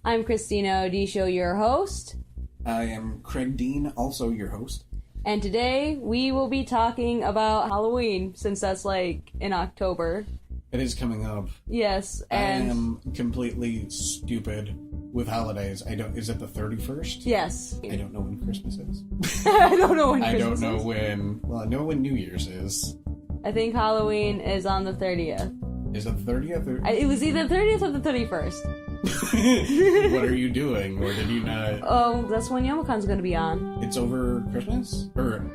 I'm Christina Odisho, your host. I am Craig Dean, also your host. And today we will be talking about Halloween, since that's like in October. It is coming up. Yes, and I am completely stupid with holidays. Is it the 31st? Yes. I don't know when Christmas is. I don't know when I Christmas don't know is. when... Well, I know when New Year's is. I think Halloween is on the 30th. Is it the 30th? Or... It was either the 30th or the 31st. What are you doing? Or did you not... Oh, that's when Youmacon's gonna be on. It's over Christmas? Or...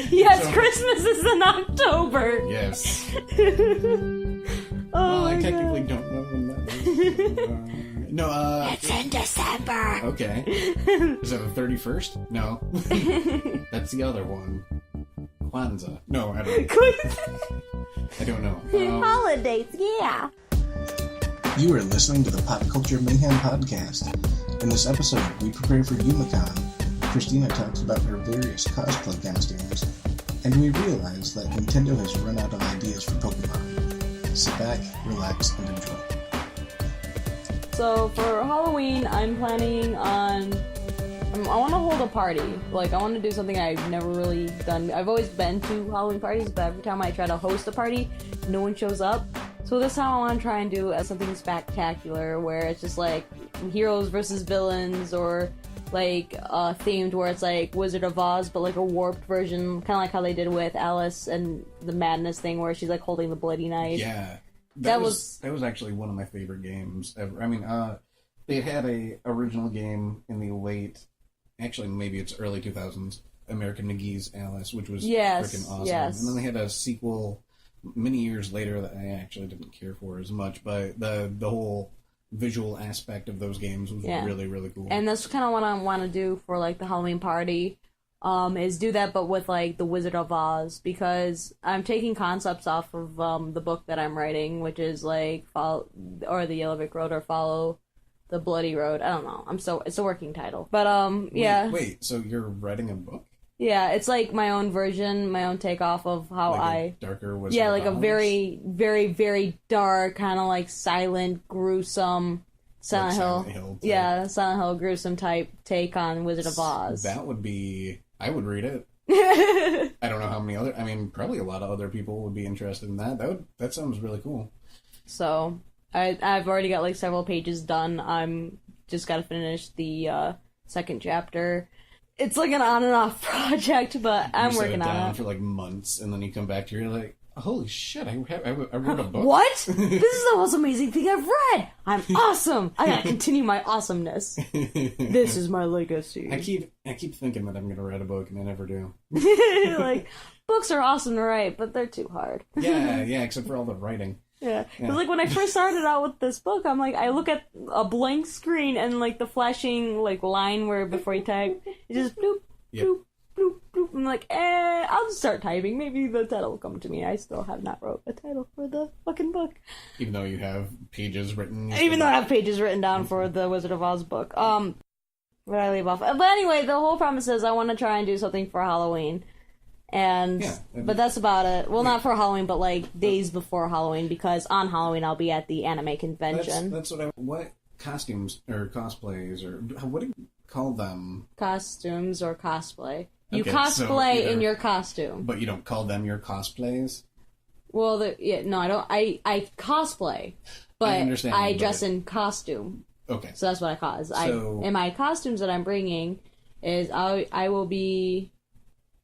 Yes, so... Christmas is in October. Yes. Oh, well, I technically don't know when that is. It's in December. Okay. Is that the 31st? No. That's the other one. Kwanzaa. No, I don't know. I don't know. Holidays, yeah. You are listening to the Pop Culture Mayhem podcast. In this episode, we prepare for Youmacon. Christina talks about her various cosplay costumes, and we realize that Nintendo has run out of ideas for Pokemon. Sit back, relax, and enjoy. So for Halloween, I'm planning on... I want to hold a party. Like, I want to do something I've never really done. I've always been to Halloween parties, but every time I try to host a party, no one shows up. So this time I want to try and do something spectacular, where it's just like heroes versus villains, or like themed where it's like Wizard of Oz, but like a warped version, kind of like how they did with Alice and the Madness thing, where she's like holding the bloody knife. Yeah, that was actually one of my favorite games ever. I mean, they had a original game in the late, actually maybe it's early 2000s, American McGee's Alice, which was freaking awesome. Yes. And then they had a sequel many years later that I actually didn't care for as much, but the whole visual aspect of those games was really, really cool. And that's kind of what I want to do for like the Halloween party, is do that, but with like the Wizard of Oz, because I'm taking concepts off of the book that I'm writing, which is like the Yellow Brick Road or Follow the Bloody Road. I don't know. It's a working title, but yeah. Wait, so you're writing a book? Yeah, it's like my own version, my own takeoff of how like darker Wizard yeah, of like Oz? a very, very, very dark, kind of like silent, gruesome Silent Hill. Yeah, Silent Hill gruesome type take on Wizard of Oz. That would be... I would read it. I don't know how many other... I mean, probably a lot of other people would be interested in that. That sounds really cool. So, I've already got like several pages done. I'm just gotta finish the second chapter. It's like an on and off project, but I'm working on it. You sit down for like months, and then you come back to you're like, holy shit, I wrote a book. What? This is the most amazing thing I've read! I'm awesome! I gotta continue my awesomeness. This is my legacy. I keep thinking that I'm gonna write a book, and I never do. Like, books are awesome to write, but they're too hard. Yeah, except for all the writing. Yeah. Because, like, when I first started out with this book, I'm like, I look at a blank screen and, like, the flashing, like, line where before you type, it just bloop, bloop, bloop, bloop. I'm like, I'll just start typing. Maybe the title will come to me. I still have not wrote a title for the fucking book. Even though you have pages written? Even though I have pages written down for the Wizard of Oz book. Where did I leave off? But anyway, the whole premise is I want to try and do something for Halloween. But that's about it. Well, not for Halloween, but like days before Halloween, because on Halloween I'll be at the anime convention. That's what costumes or cosplays or what do you call them? Costumes or cosplay. You Okay, cosplay in your costume, but you don't call them your cosplays. Well, I don't. I cosplay, but I dress in costume. Okay, so that's what I call it. And my costumes that I'm bringing is I will be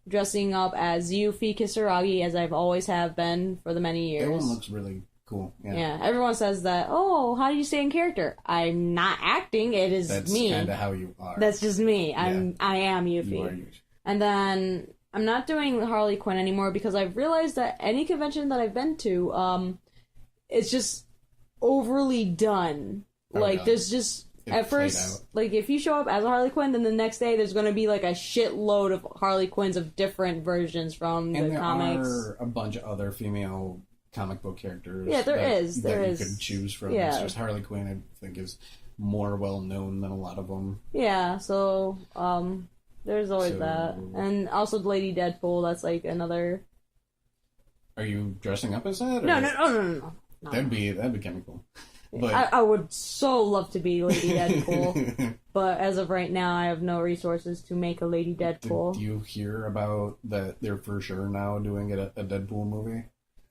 dressing up as Yuffie Kisaragi, as I've always have been for the many years. That one looks really cool. Yeah, everyone says that, oh, how do you stay in character? I'm not acting, it is me. That's kind of how you are. That's just me. I am Yuffie. You are Yuffie. And then I'm not doing Harley Quinn anymore because I've realized that any convention that I've been to, it's just overly done. There's just... At first, like, if you show up as a Harley Quinn, then the next day there's going to be, like, a shitload of Harley Quinns of different versions from the comics. And there are a bunch of other female comic book characters. Yeah, there is. You could choose from. Yeah. It's just Harley Quinn, I think, is more well-known than a lot of them. Yeah, so, there's always that. And also Lady Deadpool, that's, like, another... Are you dressing up as that? Or... No. That'd be kind of cool. But I would so love to be Lady Deadpool, but as of right now, I have no resources to make a Lady Deadpool. Did you hear about that? They're for sure now doing a Deadpool movie.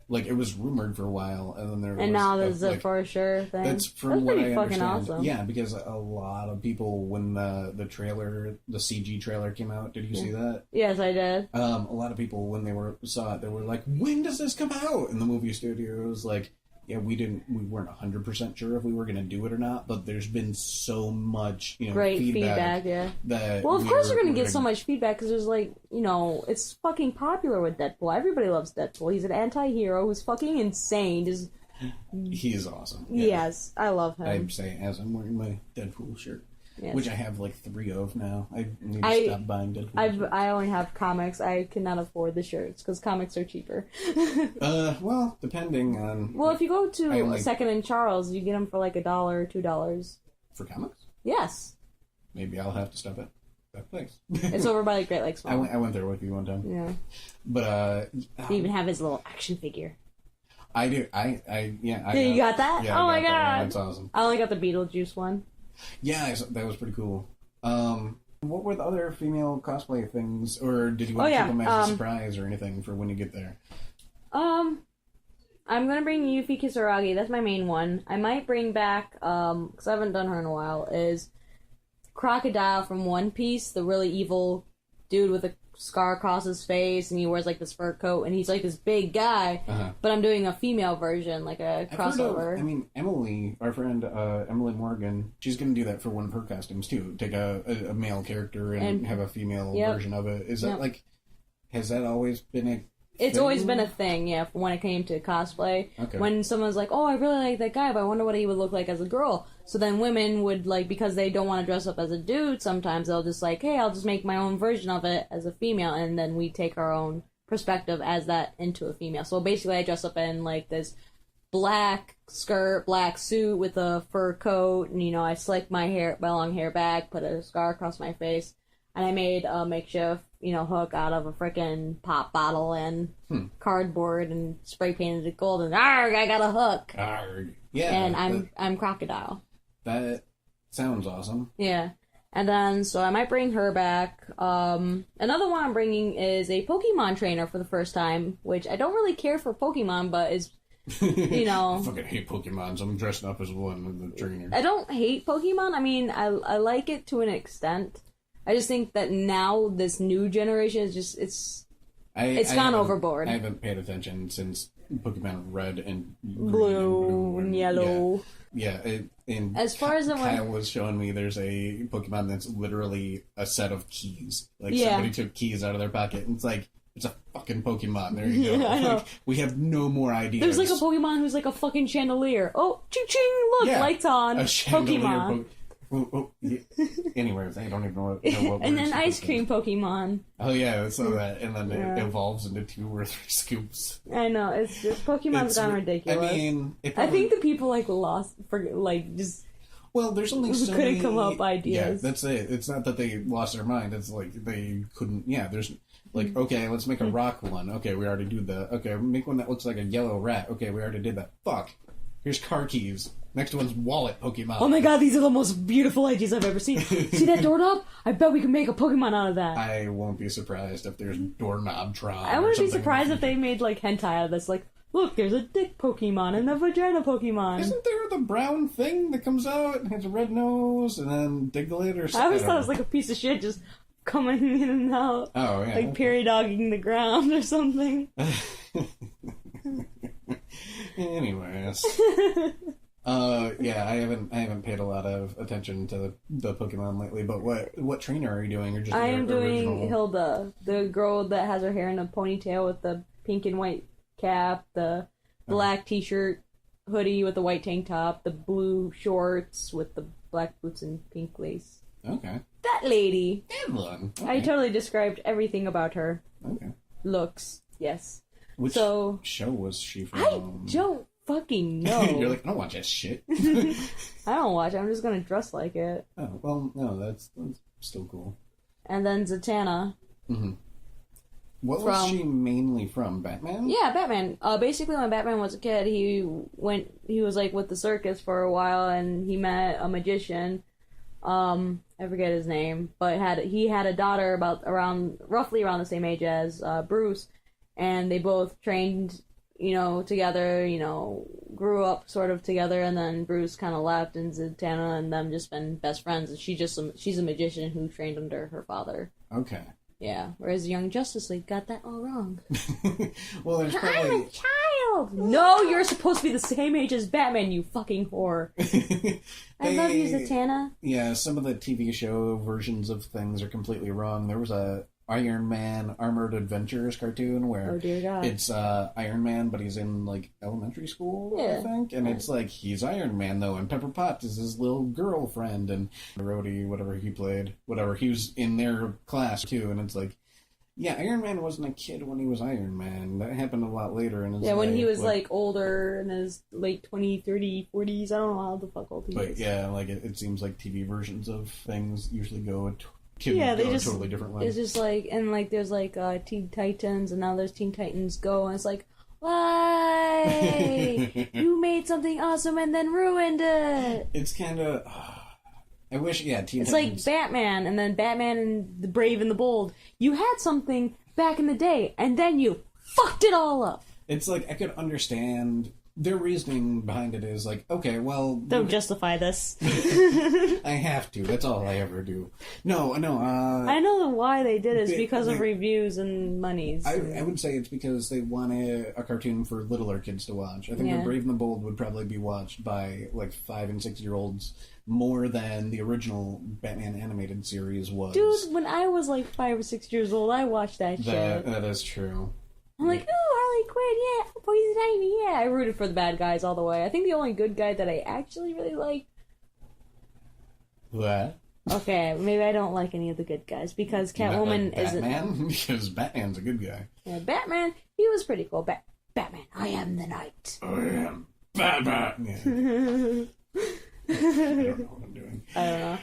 Like, it was rumored for a while, and then there was... And now there's a for sure thing. That's from what I fucking understand. awesome. Yeah, because a lot of people, when the trailer, the CG trailer came out, did you see that? Yes, I did. A lot of people, when they saw it, they were like, when does this come out? In the movie studios, like... Yeah, we weren't 100% sure if we were going to do it or not, but there's been so much, great feedback, yeah. Well, of course we're going to get so much feedback, because there's, like, it's fucking popular with Deadpool. Everybody loves Deadpool. He's an anti-hero who's fucking insane. He is awesome. Yeah. Yes, I love him. I'm saying, as I'm wearing my Deadpool shirt. Yes. Which I have like 3 of now. I need to stop buying Deadpool shirts. I only have comics. I cannot afford the shirts because comics are cheaper. Well, depending on... Well, if you go to Second and Charles, you get them for like $1 or $2. For comics? Yes. Maybe I'll have to stop at that place. It's over by the Great Lakes Mall. I went there with you one time. Yeah. But, they even have his little action figure. I do. You got that? Yeah, oh my god. That's awesome. I only got the Beetlejuice one. Yeah, that was pretty cool. What were the other female cosplay things, or did you want to keep them as a surprise or anything for when you get there? I'm gonna bring Yuffie Kisaragi. That's my main one. I might bring back, because I haven't done her in a while, is Crocodile from One Piece, the really evil dude with a scar across his face, and he wears like this fur coat, and he's like this big guy. But I'm doing a female version, like a crossover. Emily, our friend Emily Morgan, she's gonna do that for one of her costumes too. Take a male character and have a female version of it. Is that like? Has that always been a? It's always been a thing, yeah, when it came to cosplay. Okay. When someone's like, oh, I really like that guy, but I wonder what he would look like as a girl. So then women would, like, because they don't want to dress up as a dude, sometimes they'll just like, hey, I'll just make my own version of it as a female, and then we take our own perspective as that into a female. So basically I dress up in, like, this black skirt, black suit with a fur coat, and, I slick my long hair back, put a scar across my face, and I made a makeshift hook out of a frickin' pop bottle and cardboard and spray painted it gold, and arg, I got a hook. Arg. Yeah. And I'm Crocodile. That sounds awesome. Yeah. And then, so I might bring her back. Another one I'm bringing is a Pokemon trainer for the first time, which I don't really care for Pokemon, but is, I fucking hate Pokemon, so I'm dressing up as one of the trainers. I don't hate Pokemon. I mean, I like it to an extent. I just think that now this new generation is just it's gone overboard. I haven't paid attention since Pokemon Red and Blue and Yellow. Yeah, and as far as Kyle was showing me, there's a Pokemon that's literally a set of keys. Like somebody took keys out of their pocket, and it's like it's a fucking Pokemon. There you go. I know. Like, we have no more ideas. There's like a Pokemon who's like a fucking chandelier. Oh, ching ching! Look, lights on. A chandelier Pokemon. Yeah. Anyways, I don't even know what and then ice cream Pokemon. Oh yeah, I saw that, and then it evolves into 2 or 3 scoops. I know, it's just Pokemon's gone ridiculous. I mean, I think the people lost just. Well, there's only so couldn't many... come up ideas. Yeah, that's it. It's not that they lost their mind. It's like they couldn't. Yeah, there's like okay, let's make a rock one. Okay, we already do that. Okay, make one that looks like a yellow rat. Okay, we already did that. Fuck. Here's car keys. Next one's wallet Pokemon. Oh my god, these are the most beautiful ideas I've ever seen. See that doorknob? I bet we can make a Pokemon out of that. I won't be surprised if there's doorknob Tron. I wouldn't be surprised if they made like hentai out of this. Like, look, there's a dick Pokemon and a vagina Pokemon. Isn't there the brown thing that comes out and has a red nose and then Diglett or something? I always thought it was like a piece of shit just coming in and out. Oh, yeah. Like peridogging the ground or something. Anyways. Yeah, I haven't paid a lot of attention to the Pokemon lately, but what trainer are you doing? Or just I am doing original... Hilda, the girl that has her hair in a ponytail with the pink and white cap, the black t-shirt, hoodie with the white tank top, the blue shorts with the black boots and pink lace. Okay. That lady! That one. Okay. I totally described everything about her. Okay. Looks, yes. Which show was she from? I don't fucking know. You're like, I don't watch that shit. I don't watch it. I'm just gonna dress like it. Oh, well, no, that's still cool. And then Zatanna. Mm-hmm. What was she mainly from? Batman? Yeah, Batman. Basically, when Batman was a kid, he was like with the circus for a while, and he met a magician. I forget his name, but he had a daughter roughly around the same age as Bruce, and they both trained, together, grew up sort of together, and then Bruce kind of left, and Zatanna and them just been best friends, and she's a magician who trained under her father. Okay. Yeah, whereas Young Justice League got that all wrong. Well, there's probably... I'm a child! No, you're supposed to be the same age as Batman, you fucking whore. I love you, Zatanna. Yeah, some of the TV show versions of things are completely wrong. There was a Iron Man Armored Adventures cartoon where it's Iron Man, but he's in, like, elementary school, I think. And it's like, he's Iron Man, though, and Pepper Potts is his little girlfriend, and Rhodey, whatever he played, he was in their class, too, and it's like, yeah, Iron Man wasn't a kid when he was Iron Man. That happened a lot later in his life. When he was, like, older, in his late 20s, 30s, 40s, I don't know how the fuck old he is. But, yeah, like, it seems like TV versions of things usually go they just totally different way. It's just like, and like there's like Teen Titans, and now there's Teen Titans Go, and it's like, why? You made something awesome and then ruined it. It's kind of. I wish, Teen Titans. It's like Batman, and then Batman and the Brave and the Bold. You had something back in the day, and then you fucked it all up. It's like, I could understand. Their reasoning behind it is like, okay, well... Don't justify this. I have to. That's all I ever do. No, I know why they did it. It's because of reviews and monies. I would say it's because they wanted a cartoon for littler kids to watch. I think The Brave and the Bold would probably be watched by, like, 5- and 6-year-olds more than the original Batman animated series was. Dude, when I was, like, 5 or 6 years old, I watched that shit. That is true. I'm like, ooh, Harley Quinn, yeah, Poison Ivy, yeah. I rooted for the bad guys all the way. I think the only good guy that I actually really liked... What? Okay, maybe I don't like any of the good guys, because Catwoman isn't... Batman? Because Batman's a good guy. Yeah, Batman, he was pretty cool. Batman, I am the Knight. I am Batman! Yeah. I don't know what I'm doing. I don't know.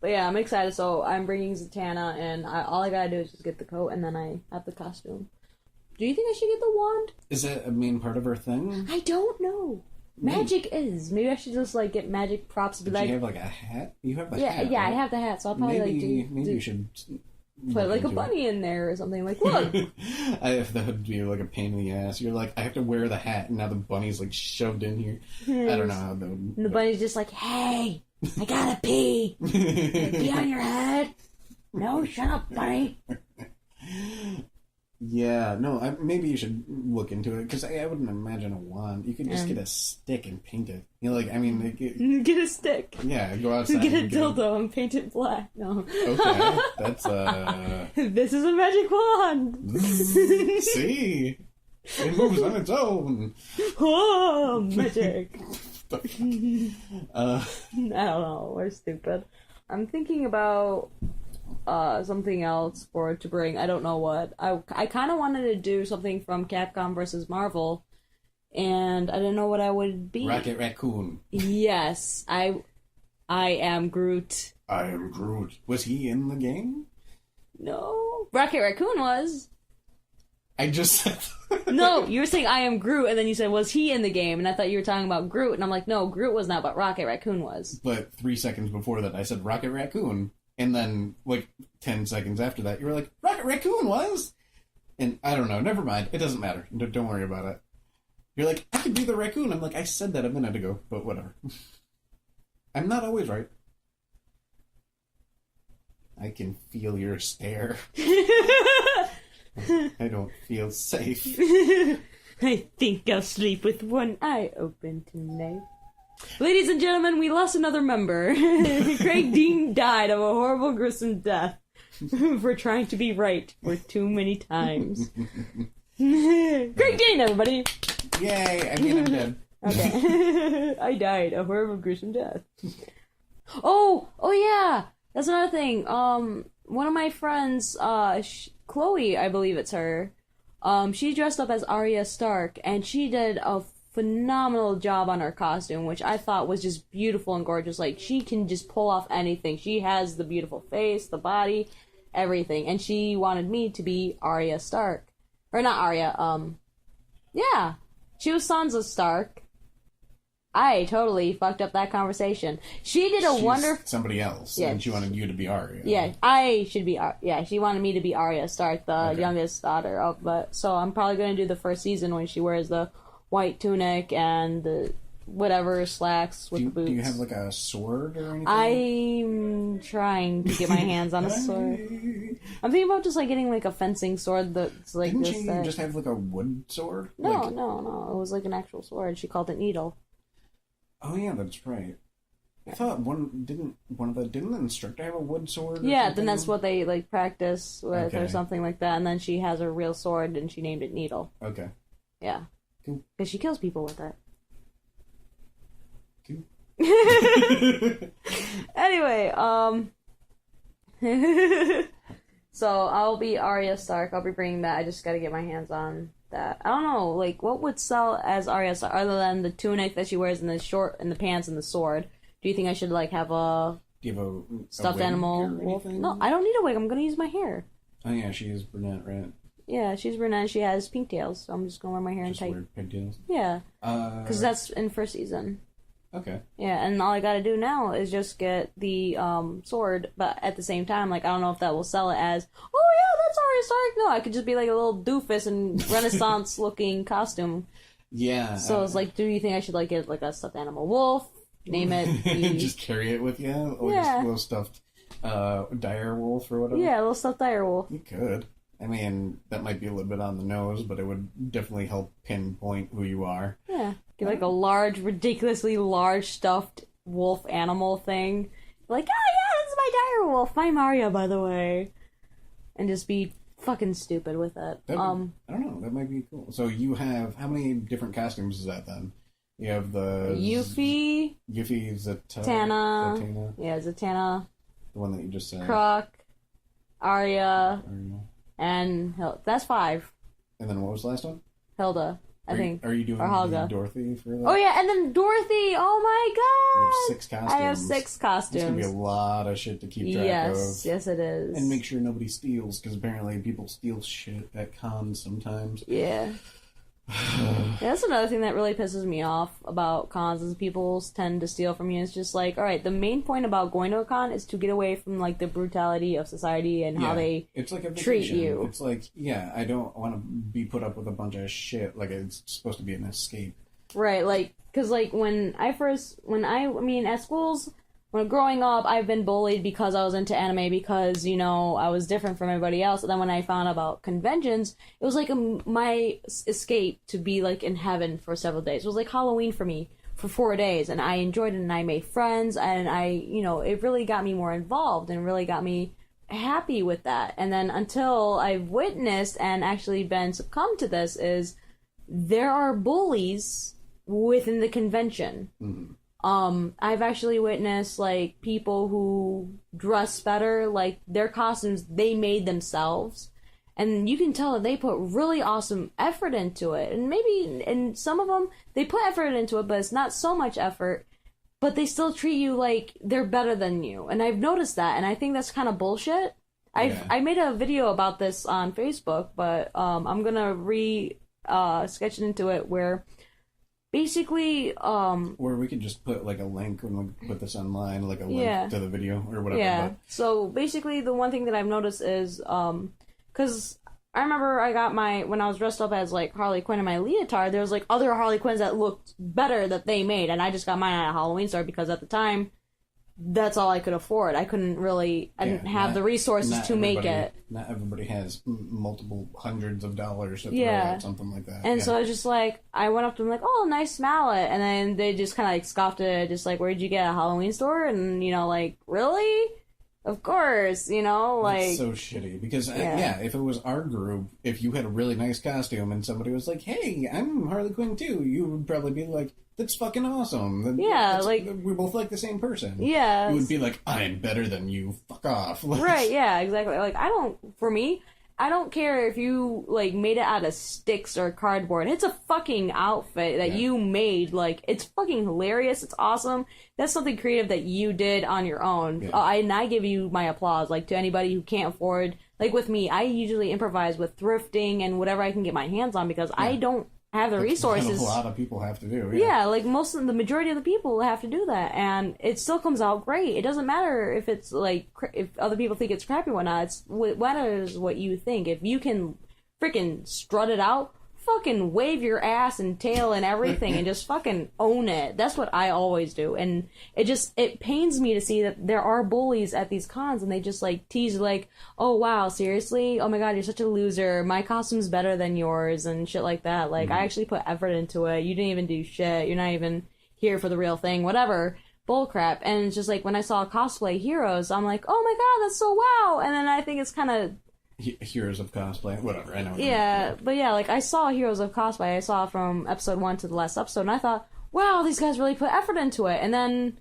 But yeah, I'm excited, so I'm bringing Zatanna, and all I gotta do is just get the coat, and then I have the costume. Do you think I should get the wand? Is that a main part of her thing? I don't know. Magic is. Maybe I should just, like, get magic props. Did you have, like, a hat? You have the hat, Yeah, right? I have the hat, so I'll probably, maybe you should... Put, like, a bunny in there or something. Like, look! That would be, like, a pain in the ass. You're like, I have to wear the hat, and now the bunny's, like, shoved in here. Yes. I don't know how that would... And the bunny's just like, hey! I gotta pee! Pee on your head! No, shut up, bunny! Yeah, no, maybe you should look into it, because I wouldn't imagine a wand. You could just get a stick and paint it. Like, I mean... Get a stick. Yeah, go outside Get a dildo and paint it black. No. Okay, that's, This is a magic wand! See? It moves on its own! Oh, magic! I don't know, we're stupid. I'm thinking about... something else to bring. I don't know what. I kind of wanted to do something from Capcom versus Marvel, and I didn't know what I would be. Rocket Raccoon. Yes, I am Groot. I am Groot. Was he in the game? No. Rocket Raccoon was. I just said... No, you were saying I am Groot, and then you said, was he in the game? And I thought you were talking about Groot, and I'm like, no, Groot was not, but Rocket Raccoon was. But 3 seconds before that, I said Rocket Raccoon. And then, like, 10 seconds after that, you were like, Rocket Raccoon was? And I don't know. Never mind. It doesn't matter. Don't worry about it. You're like, I could be the raccoon. I'm like, I said that a minute ago, but whatever. I'm not always right. I can feel your stare. I don't feel safe. I think I'll sleep with one eye open tonight. Ladies and gentlemen, we lost another member. Craig Dean died of a horrible, gruesome death for trying to be right for too many times. Craig Dean, everybody! Yay! I mean, I'm dead. Okay. I died a horrible, gruesome death. Oh yeah! That's another thing. One of my friends, Chloe, I believe it's her, she dressed up as Arya Stark, and she did a phenomenal job on her costume, which I thought was just beautiful and gorgeous. Like, she can just pull off anything. She has the beautiful face, the body, everything. And she wanted me to be Arya Stark. Or not Arya, yeah. She was Sansa Stark. I totally fucked up that conversation. She did a wonderful... somebody else, and she wanted you to be Arya. Yeah, I should be... Yeah, she wanted me to be Arya Stark, the youngest daughter of... But so I'm probably going to do the first season when she wears the white tunic and the whatever slacks with the boots. Do you have, like, a sword or anything? I'm trying to get my hands on a sword. I'm thinking about just, like, getting, like, a fencing sword that's, like, Didn't she just have, like, a wood sword? No. It was, like, an actual sword. She called it Needle. Oh yeah, that's right. I thought didn't the instructor have a wood sword? Or yeah, something? Then that's what they like practice with or something like that. And then she has a real sword, and she named it Needle. Okay. Yeah. Cool. Because she kills people with it. Cool. Anyway, so I'll be Arya Stark. I'll be bringing that. I just got to get my hands on that. I don't know, like, what would sell as Arya Stark other than the tunic that she wears and the short and the pants and the sword? Do you think I should, like, have a... Do you have a stuffed animal wolf? No, I don't need a wig. I'm going to use my hair. Oh, yeah, she is brunette, right? Yeah, she's brunette. She has pigtails, so I'm just going to wear my hair in tight. Wear pigtails? Yeah. Because that's in first season. Okay. Yeah, and all I gotta do now is just get the sword, but at the same time, like, I don't know if that will sell it as, oh yeah, that's Arya Stark. No, I could just be like a little doofus in Renaissance-looking costume. Yeah. So it's like, do you think I should, like, get, like, a stuffed animal wolf? Name it. Just carry it with you? Or just a little stuffed dire wolf or whatever? Yeah, a little stuffed dire wolf. You could. I mean, that might be a little bit on the nose, but it would definitely help pinpoint who you are. Yeah. Get, like, a large, ridiculously large stuffed wolf animal thing. Like, oh yeah, this is my dire wolf. I'm Arya, by the way. And just be fucking stupid with it. I don't know. That might be cool. So you have... How many different costumes is that, then? You have the... Yuffie, Zatanna. Yeah, Zatanna. The one that you just said. Croc. Arya. And Hilda. That's 5. And then what was the last one? Hilda, I think. Are you doing Dorothy for that? Oh yeah, and then Dorothy! Oh my god! You have 6 costumes. I have 6 costumes. It's gonna be a lot of shit to keep track of. Yes it is. And make sure nobody steals, because apparently people steal shit at cons sometimes. Yeah. Yeah, that's another thing that really pisses me off about cons is people tend to steal from you. It's just like, alright, the main point about going to a con is to get away from, like, the brutality of society and how they it's like a treat you. It's like, yeah, I don't want to be put up with a bunch of shit. Like, it's supposed to be an escape. Right, like, because, like, at schools... When growing up, I've been bullied because I was into anime because, you know, I was different from everybody else. And then when I found out about conventions, it was like my escape to be, like, in heaven for several days. It was like Halloween for me for 4 days. And I enjoyed it and I made friends. And it really got me more involved and really got me happy with that. And then until I've witnessed and actually been succumbed to this is there are bullies within the convention. Mm-hmm. I've actually witnessed, like, people who dress better, like, their costumes, they made themselves. And you can tell that they put really awesome effort into it. And some of them, they put effort into it, but it's not so much effort. But they still treat you like they're better than you. And I've noticed that, and I think that's kind of bullshit. I made a video about this on Facebook, but I'm gonna sketch it into it where... Basically, Or we could just put, like, a link when we put this online, like a link to the video or whatever. Yeah, so basically the one thing that I've noticed is, because I remember when I was dressed up as, like, Harley Quinn in my leotard, there was, like, other Harley Quinns that looked better that they made, and I just got mine at a Halloween store because at the time, that's all I could afford. I didn't have the resources to make it. Not everybody has multiple hundreds of dollars to throw at something like that. And so I was just like, I went up to them like, oh, nice mallet. And then they just kind of like scoffed at it, just like, where'd you get at a Halloween store? And, like, really? Of course, like... That's so shitty. Because, if it was our group, if you had a really nice costume and somebody was like, hey, I'm Harley Quinn too, you would probably be like... That's fucking awesome. We both like the same person. Yeah. You would be like, I'm better than you. Fuck off. Right, yeah, exactly. Like, for me, I don't care if you, like, made it out of sticks or cardboard. It's a fucking outfit that you made. Like, it's fucking hilarious. It's awesome. That's something creative that you did on your own. Yeah. And I give you my applause, like, to anybody who can't afford... Like, with me, I usually improvise with thrifting and whatever I can get my hands on because I don't have the resources. A lot of people have to do. Yeah, like the majority of the people have to do that, and it still comes out great. It doesn't matter if it's like if other people think it's crappy or whatnot. It's what matters what you think. If you can freaking strut it out, fucking wave your ass and tail and everything, and just fucking own it. That's what I always do, and it pains me to see that there are bullies at these cons, and they just like tease like, oh wow, seriously, oh my god, you're such a loser, my costume's better than yours, and shit like that. Like, I actually put effort into it, you didn't even do shit, you're not even here for the real thing, whatever. Bullcrap. And it's just like, when I saw Cosplay Heroes, I'm like, oh my god, that's so wow, and then I think it's kind of Heroes of Cosplay, whatever, I know. Yeah, but yeah, like, I saw Heroes of Cosplay, I saw from episode 1 to the last episode, and I thought, wow, these guys really put effort into it, and then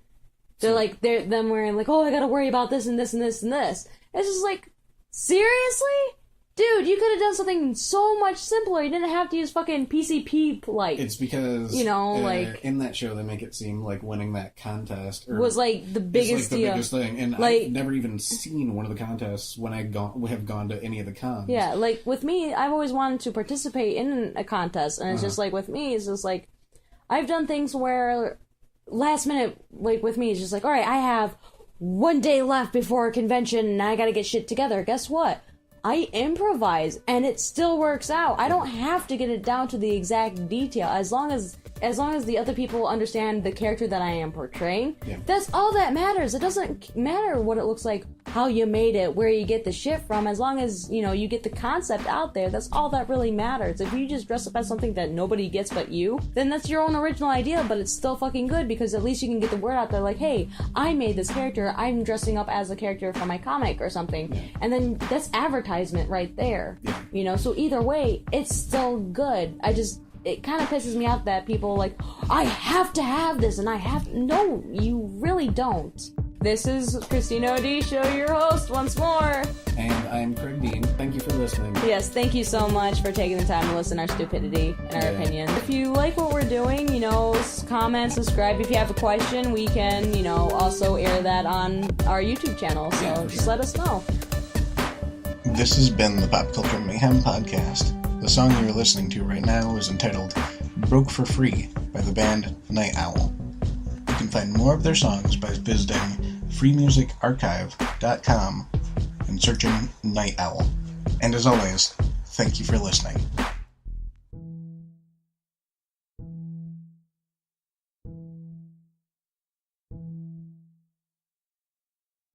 they're them wearing, like, oh, I gotta worry about this and this and this and this. It's just like, seriously? Dude, you could have done something so much simpler. You didn't have to use fucking PCP, like... It's because, like... in that show, they make it seem like winning that contest... was, like, the biggest deal. the biggest thing. And like, I've never even seen one of the contests when I have gone to any of the cons. Yeah, like, with me, I've always wanted to participate in a contest. And it's just, like, with me, it's just, like... I've done things where... Last minute, like, with me, it's just like, alright, I have 1 day left before a convention, and I gotta get shit together. Guess what? I improvise, and it still works out. I don't have to get it down to the exact detail. As long as the other people understand the character that I am portraying, that's all that matters. It doesn't matter what it looks like, how you made it, where you get the shit from. As long as, you get the concept out there, that's all that really matters. If you just dress up as something that nobody gets but you, then that's your own original idea, but it's still fucking good because at least you can get the word out there like, hey, I made this character, I'm dressing up as a character from my comic or something. And then that's advertisement right there. So either way, it's still good. It kind of pisses me off that people like, I have to have this, and no, you really don't. This is Christina Odisho, your host, once more. And I'm Craig Dean. Thank you for listening. Yes, thank you so much for taking the time to listen to our stupidity and our opinion. If you like what we're doing, comment, subscribe. If you have a question, we can, also air that on our YouTube channel, so just let us know. This has been the Pop Culture Mayhem Podcast. The song you're listening to right now is entitled Broke for Free by the band Night Owl. You can find more of their songs by visiting freemusicarchive.com and searching Night Owl. And as always, thank you for listening.